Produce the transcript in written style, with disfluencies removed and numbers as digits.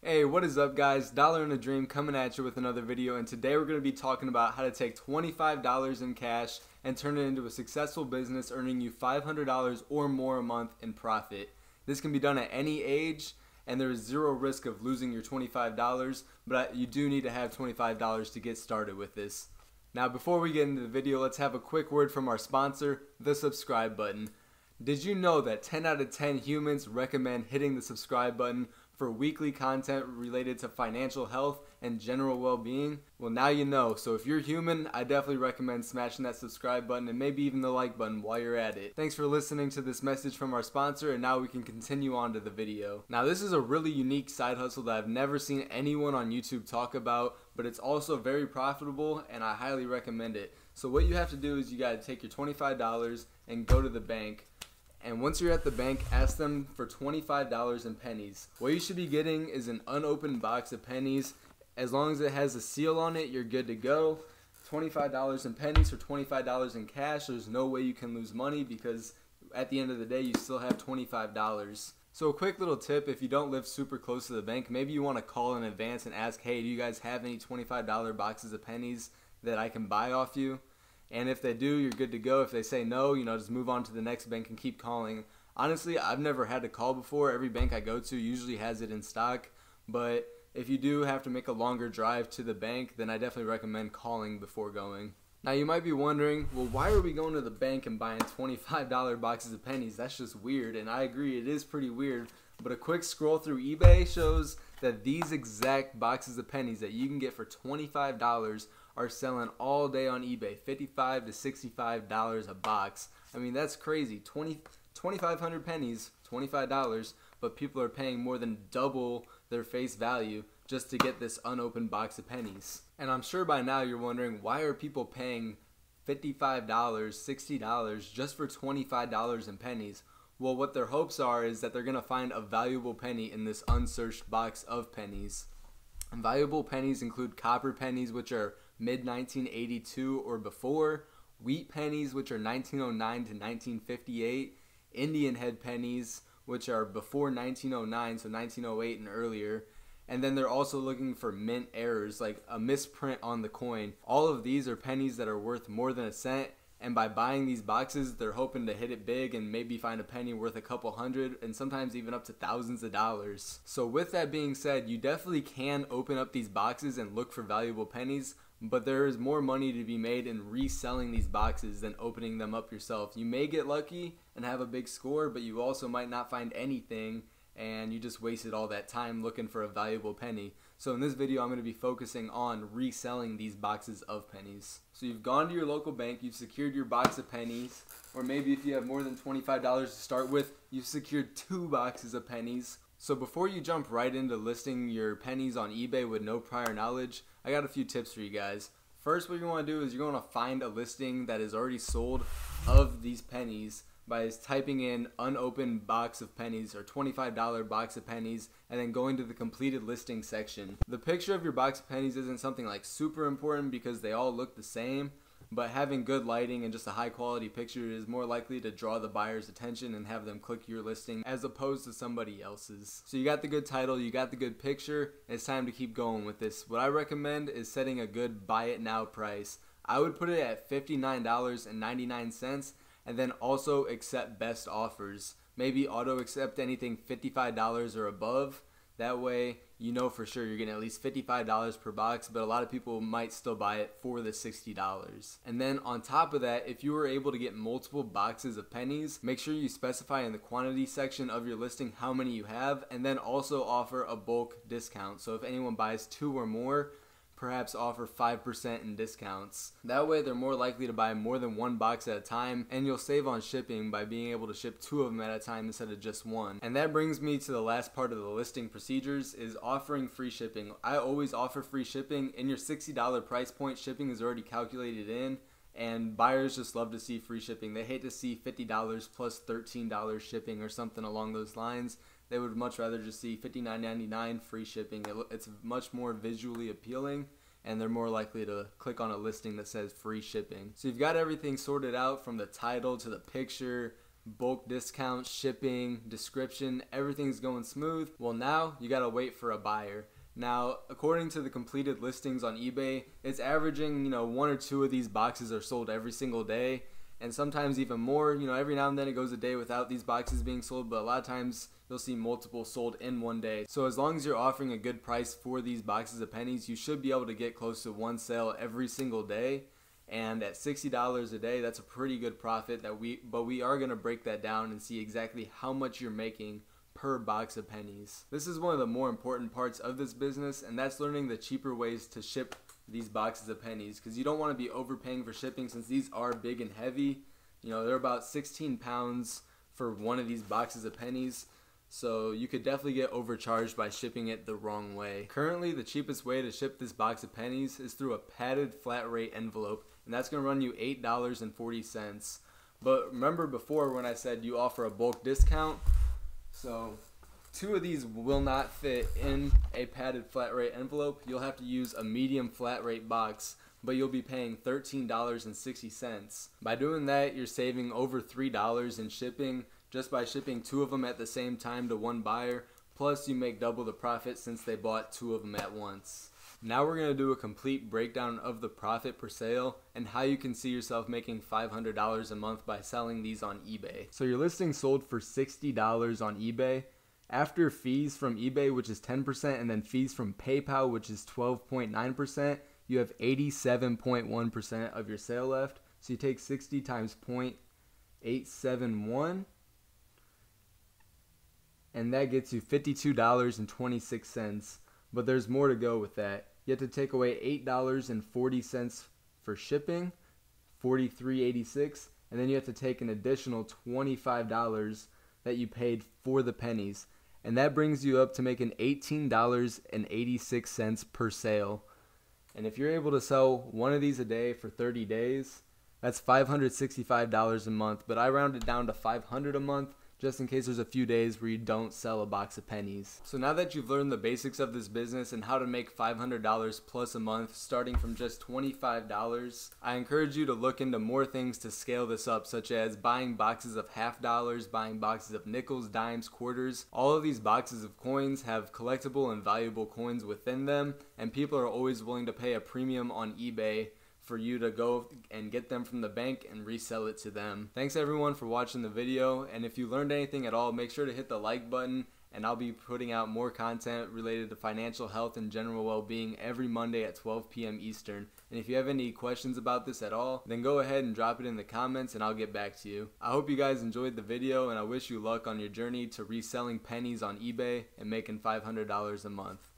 Hey, what is up guys? Dollar and a Dream coming at you with another video, and today we're going to be talking about how to take $25 in cash and turn it into a successful business earning you $500 or more a month in profit. This can be done at any age and there is zero risk of losing your $25, but you do need to have $25 to get started with this. Now before we get into the video, let's have a quick word from our sponsor, the subscribe button. Did you know that 10 out of 10 humans recommend hitting the subscribe button for weekly content related to financial health and general well-being? Well, now you know. So if you're human, I definitely recommend smashing that subscribe button and maybe even the like button while you're at it. Thanks for listening to this message from our sponsor, and now we can continue on to the video. Now this is a really unique side hustle that I've never seen anyone on YouTube talk about, but it's also very profitable and I highly recommend it. So what you have to do is you got to take your $25 and go to the bank. And once you're at the bank, ask them for $25 in pennies. What you should be getting is an unopened box of pennies. As long as it has a seal on it, you're good to go. $25 in pennies or $25 in cash. There's no way you can lose money because at the end of the day, you still have $25. So a quick little tip, if you don't live super close to the bank, maybe you want to call in advance and ask, hey, do you guys have any $25 boxes of pennies that I can buy off you? And if they do, you're good to go. If they say no, just move on to the next bank and keep calling. Honestly, I've never had to call before. Every bank I go to usually has it in stock. But if you do have to make a longer drive to the bank, then I definitely recommend calling before going. Now you might be wondering, well, why are we going to the bank and buying $25 boxes of pennies? That's just weird, and I agree, it is pretty weird. But a quick scroll through eBay shows that these exact boxes of pennies that you can get for $25 are selling all day on eBay, $55 to $65 a box. I mean, that's crazy. 2,500 pennies, $25, but people are paying more than double their face value just to get this unopened box of pennies. And I'm sure by now you're wondering, why are people paying $55, $60 just for $25 in pennies? Well, what their hopes are is that they're going to find a valuable penny in this unsearched box of pennies. And valuable pennies include copper pennies, which are mid-1982 or before, wheat pennies, which are 1909 to 1958, Indian head pennies, which are before 1909, so 1908 and earlier. And then they're also looking for mint errors, like a misprint on the coin. All of these are pennies that are worth more than a cent, and by buying these boxes, they're hoping to hit it big and maybe find a penny worth a couple hundred and sometimes even up to thousands of dollars. So with that being said, you definitely can open up these boxes and look for valuable pennies, but there is more money to be made in reselling these boxes than opening them up yourself. You may get lucky and have a big score, but you also might not find anything and you just wasted all that time looking for a valuable penny. So in this video, I'm going to be focusing on reselling these boxes of pennies. So you've gone to your local bank, you've secured your box of pennies, or maybe if you have more than $25 to start with, you've secured 2 boxes of pennies. So before you jump right into listing your pennies on eBay with no prior knowledge, I got a few tips for you guys. First, what you want to do is you're going to find a listing that is already sold of these pennies by typing in unopened box of pennies or $25 box of pennies and then going to the completed listing section. The picture of your box of pennies isn't something like super important because they all look the same, but having good lighting and just a high quality picture is more likely to draw the buyer's attention and have them click your listing as opposed to somebody else's. So you got the good title, you got the good picture, and it's time to keep going with this. What I recommend is setting a good buy it now price. I would put it at $59.99 and then also accept best offers. Maybe auto accept anything $55 or above. That way you know for sure you're getting at least $55 per box, but a lot of people might still buy it for the $60. And then on top of that, if you were able to get multiple boxes of pennies, make sure you specify in the quantity section of your listing how many you have, and then also offer a bulk discount. So if anyone buys 2 or more, perhaps offer 5% in discounts. That way they're more likely to buy more than 1 box at a time, and you'll save on shipping by being able to ship 2 of them at a time instead of just 1. And that brings me to the last part of the listing procedures, is offering free shipping. I always offer free shipping. In your $60 price point, shipping is already calculated in, and buyers just love to see free shipping. They hate to see $50 plus $13 shipping or something along those lines. They would much rather just see $59.99 free shipping. It's much more visually appealing, and they're more likely to click on a listing that says free shipping. So you've got everything sorted out from the title to the picture bulk discounts, shipping, description, everything's going smooth. Well, now you gotta wait for a buyer. Now, according to the completed listings on eBay, it's averaging, one or two of these boxes are sold every single day, and sometimes even more. Every now and then it goes a day without these boxes being sold, but a lot of times you'll see multiple sold in one day. So as long as you're offering a good price for these boxes of pennies, you should be able to get close to one sale every single day. And at $60 a day, that's a pretty good profit. But we are going to break that down and see exactly how much you're making per box of pennies. This is one of the more important parts of this business, and that's learning the cheaper ways to ship these boxes of pennies, because you don't want to be overpaying for shipping since these are big and heavy. They're about 16 pounds for one of these boxes of pennies, so you could definitely get overcharged by shipping it the wrong way. Currently, the cheapest way to ship this box of pennies is through a padded flat rate envelope, and that's going to run you $8.40. But remember before when I said you offer a bulk discount? So 2 of these will not fit in a padded flat rate envelope. You'll have to use a medium flat rate box, but you'll be paying $13.60. By doing that, you're saving over $3 in shipping just by shipping 2 of them at the same time to one buyer. Plus you make double the profit since they bought 2 of them at once. Now we're going to do a complete breakdown of the profit per sale and how you can see yourself making $500 a month by selling these on eBay. So your listing sold for $60 on eBay. After fees from eBay, which is 10%, and then fees from PayPal, which is 12.9%, you have 87.1% of your sale left. So you take 60 times 0.871, and that gets you $52.26. But there's more to go with that. You have to take away $8.40 for shipping, $43.86, and then you have to take an additional $25 that you paid for the pennies. And that brings you up to making $18.86 per sale. And if you're able to sell one of these a day for 30 days, that's $565 a month. But I round it down to $500 a month, just in case there's a few days where you don't sell a box of pennies. So now that you've learned the basics of this business and how to make $500 plus a month starting from just $25, I encourage you to look into more things to scale this up, such as buying boxes of half dollars, buying boxes of nickels, dimes, quarters. All of these boxes of coins have collectible and valuable coins within them, and people are always willing to pay a premium on eBay for you to go and get them from the bank and resell it to them. Thanks everyone for watching the video, and if you learned anything at all, make sure to hit the like button, and I'll be putting out more content related to financial health and general well-being every Monday at 12 p.m. Eastern. And if you have any questions about this at all, then go ahead and drop it in the comments and I'll get back to you. I hope you guys enjoyed the video, and I wish you luck on your journey to reselling pennies on eBay and making $500 a month.